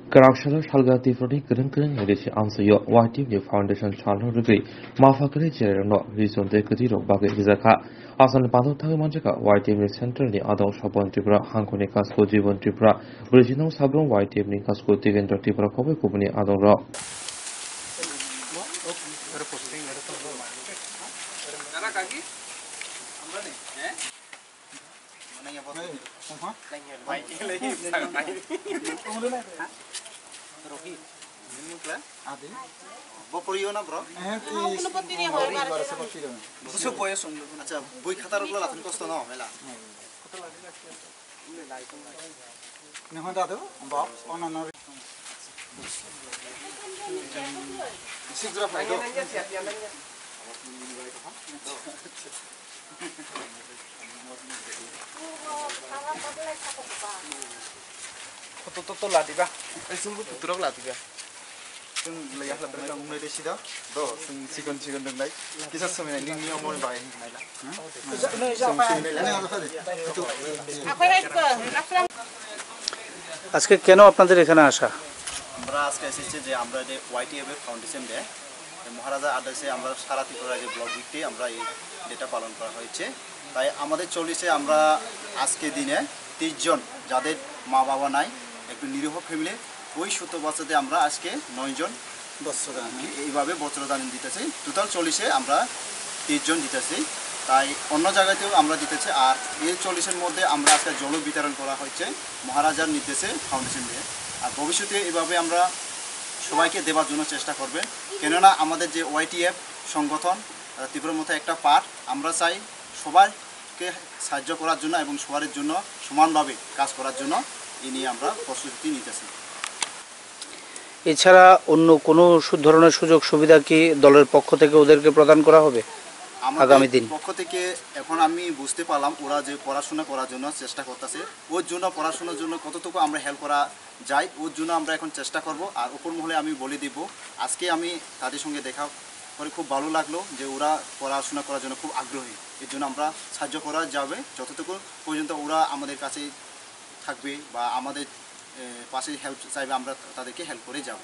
Karakshara Shalgati Frodi Kring Edition answer your white team foundation channel degree. Mafakari General Reason de Kutiro Bagi Hizaka. Asan Pado Tagamanjaka, white team center the other Shabon Tripura, Hankoni Casco Jibon Tripura, original Sabon white team Casco Tigan Tripura Kobe Company Adon Rock. Boporiona bro. Busu boya sungguh. Acha, boy khatar ulah latin kosto na mela. Nihon dado, box on another. Sigra faido. Toto latiba. Sungguh putrok latiba. Sung layah lah mereka umur itu sih dah, do, sung sikon deng lagi, kisah semuanya ini umur baik ni lah. আজকে কেন আপনাদের এখানে আসা? আমরা আজকে এসেছি যে আমরা যে YTF ফাউন্ডেশন ডে মহারাজা আদেশে আমরা সারা ত্রিপুরা যে ব্লক উইকটি আমরা এই ডেটা পালন করা হয়েছে। তাই আমাদের 40-এ আমরা আজকে দিনে 30 জন যাদের মা বাবা নাই একটু নিরীহ ফ্যামিলি ওই 70 বছরে আমরা আজকে 9 জন বস্ত্রদান এইভাবে বস্ত্রদান দিতেছি। টোটাল 40-এ আমরা 30 জন দিতেছি। তাই অন্য জায়গাতেও আমরা দিতেছি। আর এই 40-এর মধ্যে আমরা আজকে জল বিতরণ করা হয়েছে মহারাজার নির্দেশে ফাউন্ডেশন দিয়ে। আর ভবিষ্যতে এইভাবে আমরা সবাইকে দেওয়ার জন্য চেষ্টা করবেন, কেননা আমাদের যে YTF সংগঠন ত্রিপুরার মতো একটা পার্ট, আমরা চাই সবাইকে সাহায্য করার জন্য এবং সবার জন্য সমানভাবে কাজ করার জন্য এই নিয়ে আমরা প্রস্তুতি নিতেছি। এছাড়া অন্য কোনো ধরনের সুযোগ সুবিধা কি দলের পক্ষ থেকে ওদেরকে প্রদান করা হবে আগামী দিন? পক্ষ থেকে এখন আমি বুঝতে পারলাম ওরা যে পড়াশোনা করার জন্য চেষ্টা করতেছে, ওর জন্য পড়াশোনার জন্য কতটুকু আমরা হেল্প করা যায় ওর জন্য আমরা এখন চেষ্টা করব। আর উপর মহলে আমি বলে দিব, আজকে আমি তাদের সঙ্গে দেখা করে খুব ভালো লাগলো যে ওরা পড়াশোনা করার জন্য খুব আগ্রহী। এর জন্য আমরা সাহায্য করা যাবে যতটুকু পর্যন্ত ওরা আমাদের কাছে থাকবে বা আমাদের পাশে হেল্প চাইবে, আমরা তাদেরকে হেল্প করে যাব।